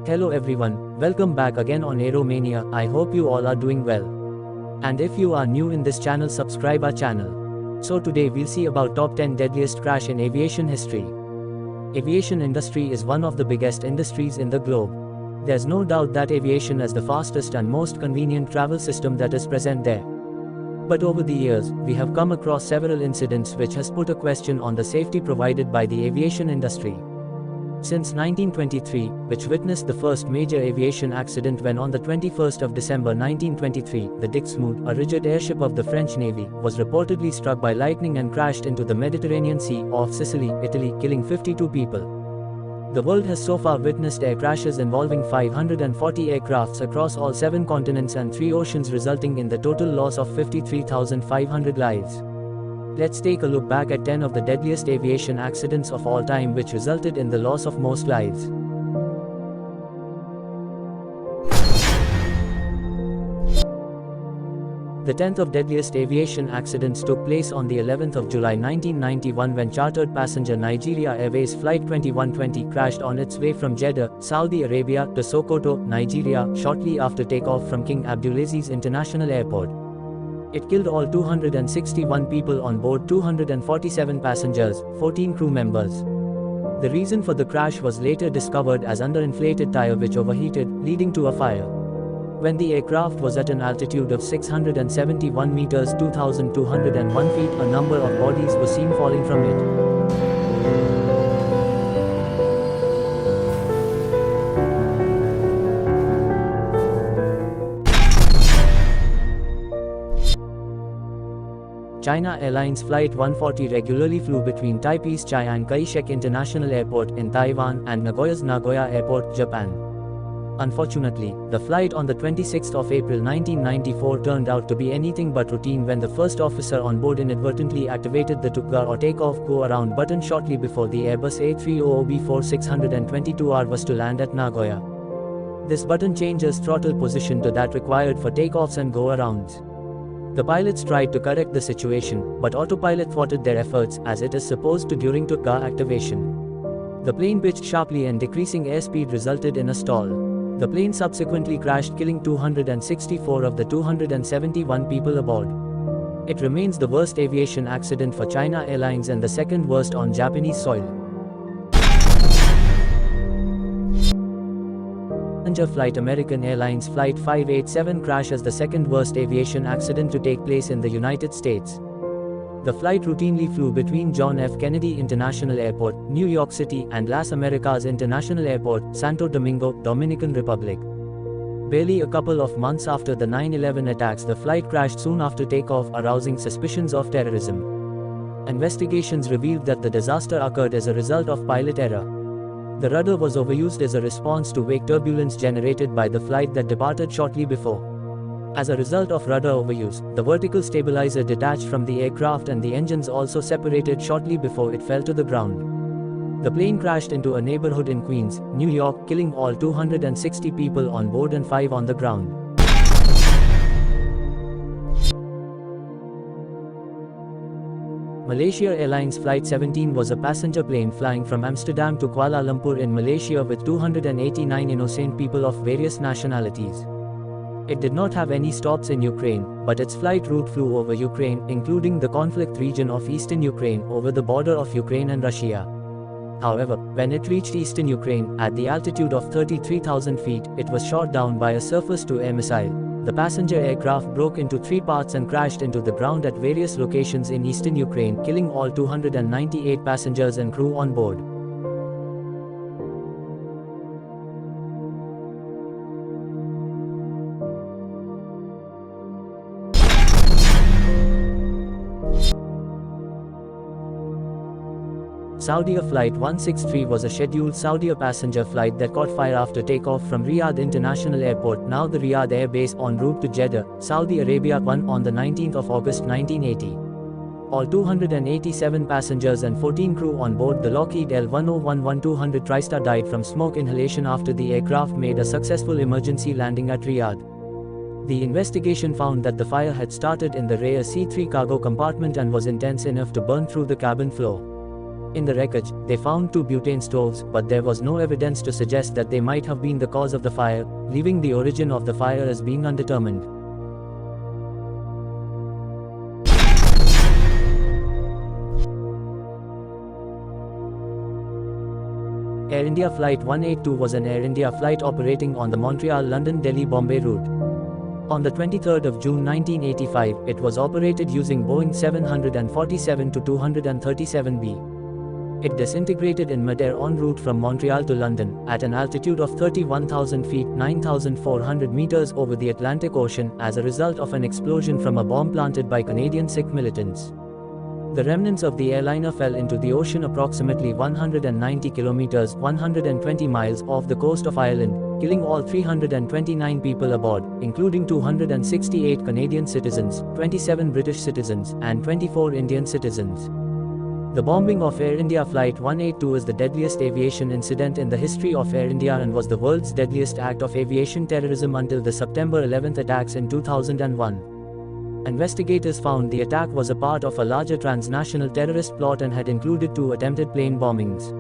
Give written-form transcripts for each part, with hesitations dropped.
Hello everyone, welcome back again on Aeromania. I hope you all are doing well. And if you are new in this channel, subscribe our channel. So today we'll see about top 10 deadliest crash in aviation history. Aviation industry is one of the biggest industries in the globe. There's no doubt that aviation is the fastest and most convenient travel system that is present there. But over the years, we have come across several incidents which has put a question on the safety provided by the aviation industry. Since 1923, which witnessed the first major aviation accident when on the 21st of December 1923, the Dixmude, a rigid airship of the French Navy, was reportedly struck by lightning and crashed into the Mediterranean Sea off Sicily, Italy, killing 52 people. The world has so far witnessed air crashes involving 540 aircrafts across all 7 continents and 3 oceans, resulting in the total loss of 53,500 lives. Let's take a look back at 10 of the deadliest aviation accidents of all time which resulted in the loss of most lives. The 10th of deadliest aviation accidents took place on the 11th of July 1991 when chartered passenger Nigeria Airways Flight 2120 crashed on its way from Jeddah, Saudi Arabia, to Sokoto, Nigeria, shortly after takeoff from King Abdulaziz International Airport. It killed all 261 people on board, 247 passengers, 14 crew members. The reason for the crash was later discovered as underinflated tire which overheated, leading to a fire. When the aircraft was at an altitude of 671 meters (2,201 feet), a number of bodies were seen falling from it. China Airlines Flight 140 regularly flew between Taipei's Chiang Kai-shek International Airport in Taiwan and Nagoya's Nagoya Airport, Japan. Unfortunately, the flight on the 26th of April 1994 turned out to be anything but routine when the first officer on board inadvertently activated the TOGA or takeoff go around button shortly before the Airbus A300B4622R was to land at Nagoya. This button changes throttle position to that required for takeoffs and go arounds. The pilots tried to correct the situation, but autopilot thwarted their efforts as it is supposed to during TOGA activation. The plane pitched sharply and decreasing airspeed resulted in a stall. The plane subsequently crashed, killing 264 of the 271 people aboard. It remains the worst aviation accident for China Airlines and the second worst on Japanese soil. Passenger flight American Airlines Flight 587 crash as the second worst aviation accident to take place in the United States. The flight routinely flew between John F. Kennedy International Airport, New York City, and Las Americas International Airport, Santo Domingo, Dominican Republic. Barely a couple of months after the 9/11 attacks, the flight crashed soon after takeoff, arousing suspicions of terrorism. Investigations revealed that the disaster occurred as a result of pilot error. The rudder was overused as a response to wake turbulence generated by the flight that departed shortly before. As a result of rudder overuse, the vertical stabilizer detached from the aircraft and the engines also separated shortly before it fell to the ground. The plane crashed into a neighborhood in Queens, New York, killing all 260 people on board and 5 on the ground. Malaysia Airlines Flight 17 was a passenger plane flying from Amsterdam to Kuala Lumpur in Malaysia with 289 innocent people of various nationalities. It did not have any stops in Ukraine, but its flight route flew over Ukraine, including the conflict region of eastern Ukraine, over the border of Ukraine and Russia. However, when it reached eastern Ukraine, at the altitude of 33,000 feet, it was shot down by a surface-to-air missile. The passenger aircraft broke into 3 parts and crashed into the ground at various locations in eastern Ukraine, killing all 298 passengers and crew on board. Saudia Flight 163 was a scheduled Saudia passenger flight that caught fire after takeoff from Riyadh International Airport, now the Riyadh Air Base, en route to Jeddah, Saudi Arabia, on the 19th of August 1980. All 287 passengers and 14 crew on board the Lockheed L-1011-200 TriStar died from smoke inhalation after the aircraft made a successful emergency landing at Riyadh. The investigation found that the fire had started in the rear C3 cargo compartment and was intense enough to burn through the cabin floor. In the wreckage, they found 2 butane stoves, but there was no evidence to suggest that they might have been the cause of the fire, leaving the origin of the fire as being undetermined. Air India Flight 182 was an Air India flight operating on the Montreal-London-Delhi-Bombay route. On the 23rd of June 1985, it was operated using Boeing 747-237B. It disintegrated in mid-air en route from Montreal to London, at an altitude of 31,000 feet (9,400 meters) over the Atlantic Ocean, as a result of an explosion from a bomb planted by Canadian Sikh militants. The remnants of the airliner fell into the ocean approximately 190 kilometers (120 miles) off the coast of Ireland, killing all 329 people aboard, including 268 Canadian citizens, 27 British citizens, and 24 Indian citizens. The bombing of Air India Flight 182 is the deadliest aviation incident in the history of Air India and was the world's deadliest act of aviation terrorism until the September 11 attacks in 2001. Investigators found the attack was a part of a larger transnational terrorist plot and had included 2 attempted plane bombings.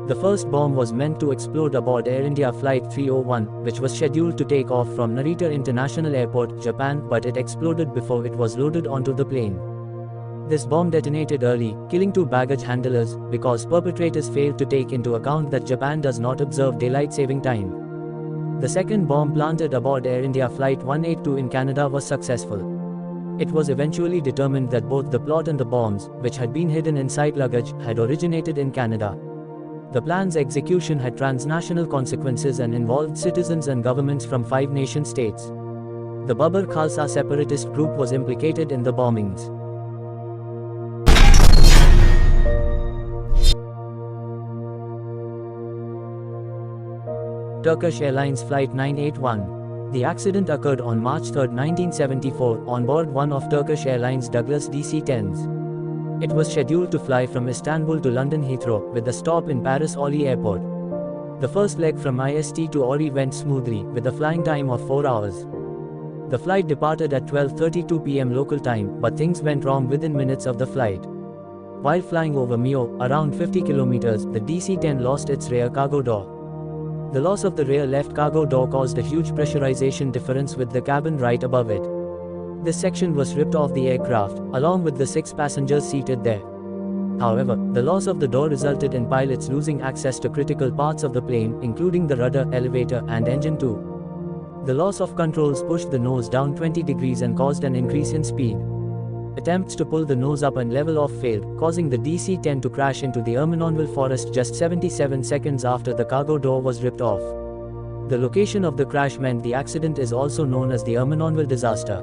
The first bomb was meant to explode aboard Air India Flight 301, which was scheduled to take off from Narita International Airport, Japan, but it exploded before it was loaded onto the plane. This bomb detonated early, killing 2 baggage handlers, because perpetrators failed to take into account that Japan does not observe daylight saving time. The second bomb planted aboard Air India Flight 182 in Canada was successful. It was eventually determined that both the plot and the bombs, which had been hidden inside luggage, had originated in Canada. The plan's execution had transnational consequences and involved citizens and governments from 5 nation states. The Babbar Khalsa separatist group was implicated in the bombings. Turkish Airlines Flight 981. The accident occurred on March 3, 1974, on board one of Turkish Airlines' Douglas DC-10s. It was scheduled to fly from Istanbul to London Heathrow, with a stop in Paris Orly Airport. The first leg from IST to Orly went smoothly, with a flying time of 4 hours. The flight departed at 12:32 p.m. local time, but things went wrong within minutes of the flight. While flying over Mio, around 50 kilometers, the DC-10 lost its rear cargo door. The loss of the rear left cargo door caused a huge pressurization difference with the cabin right above it. This section was ripped off the aircraft, along with the 6 passengers seated there. However, the loss of the door resulted in pilots losing access to critical parts of the plane, including the rudder, elevator, and engine too. The loss of controls pushed the nose down 20 degrees and caused an increase in speed. Attempts to pull the nose up and level off failed, causing the DC-10 to crash into the Ermenonville forest just 77 seconds after the cargo door was ripped off. The location of the crash meant the accident is also known as the Ermenonville disaster.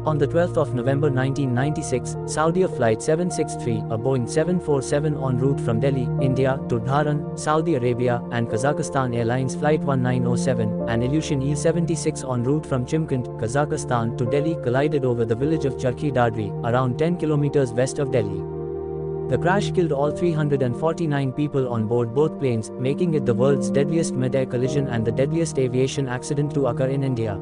On the 12th of November 1996, Saudi Flight 763, a Boeing 747 en route from Delhi, India, to Dhahran, Saudi Arabia, and Kazakhstan Airlines Flight 1907, an Aviation Il-76 en route from Chimkent, Kazakhstan, to Delhi collided over the village of Charkhi Dadri, around 10 kilometers west of Delhi. The crash killed all 349 people on board both planes, making it the world's deadliest mid-air collision and the deadliest aviation accident to occur in India.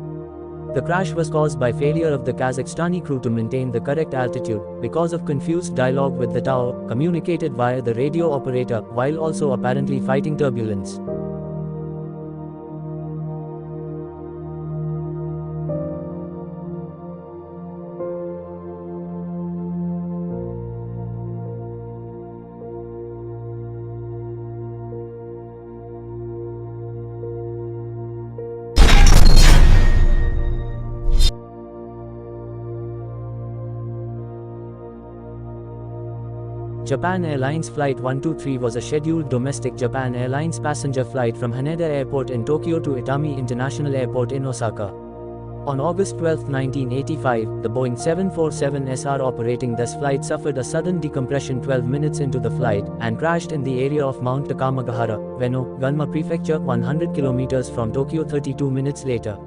The crash was caused by failure of the Kazakhstani crew to maintain the correct altitude, because of confused dialogue with the tower, communicated via the radio operator, while also apparently fighting turbulence. Japan Airlines Flight 123 was a scheduled domestic Japan Airlines passenger flight from Haneda Airport in Tokyo to Itami International Airport in Osaka. On August 12, 1985, the Boeing 747SR operating this flight suffered a sudden decompression 12 minutes into the flight, and crashed in the area of Mount Takamagahara, Ueno, Gunma Prefecture, 100 kilometers from Tokyo 32 minutes later.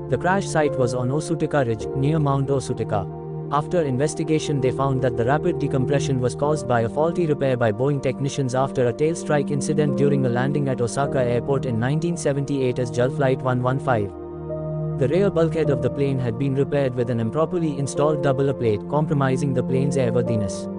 The crash site was on Osutika Ridge, near Mount Osutika. After investigation, they found that the rapid decompression was caused by a faulty repair by Boeing technicians after a tail strike incident during a landing at Osaka Airport in 1978 as JAL Flight 115. The rear bulkhead of the plane had been repaired with an improperly installed double plate, compromising the plane's airworthiness.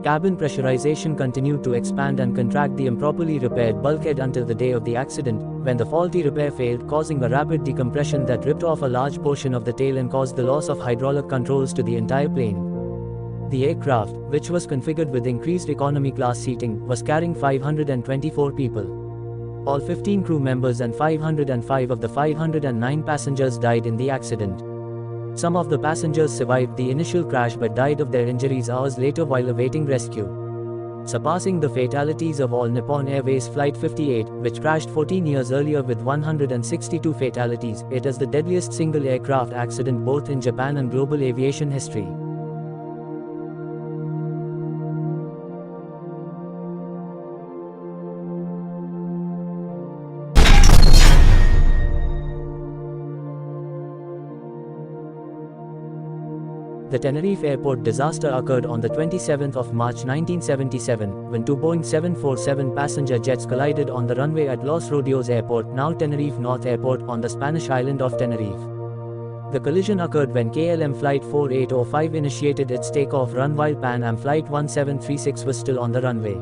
Cabin pressurization continued to expand and contract the improperly repaired bulkhead until the day of the accident, when the faulty repair failed, causing a rapid decompression that ripped off a large portion of the tail and caused the loss of hydraulic controls to the entire plane. The aircraft, which was configured with increased economy class seating, was carrying 524 people. All 15 crew members and 505 of the 509 passengers died in the accident. Some of the passengers survived the initial crash but died of their injuries hours later while awaiting rescue. Surpassing the fatalities of all Nippon Airways Flight 58, which crashed 14 years earlier with 162 fatalities, it is the deadliest single aircraft accident both in Japan and global aviation history. The Tenerife airport disaster occurred on the 27th of March 1977, when two Boeing 747 passenger jets collided on the runway at Los Rodeos Airport, now Tenerife North Airport, on the Spanish island of Tenerife. The collision occurred when KLM Flight 4805 initiated its takeoff run while Pan Am Flight 1736 was still on the runway.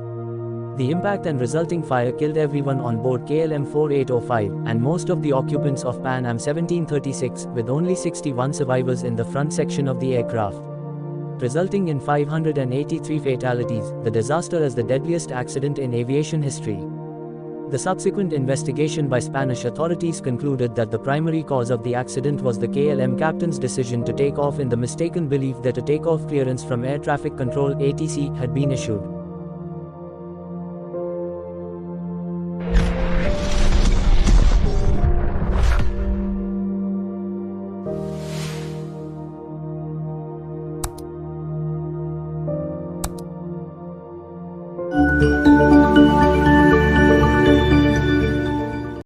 The impact and resulting fire killed everyone on board KLM 4805, and most of the occupants of Pan Am 1736, with only 61 survivors in the front section of the aircraft, resulting in 583 fatalities. The disaster is the deadliest accident in aviation history. The subsequent investigation by Spanish authorities concluded that the primary cause of the accident was the KLM captain's decision to take off in the mistaken belief that a takeoff clearance from Air Traffic Control (ATC) had been issued.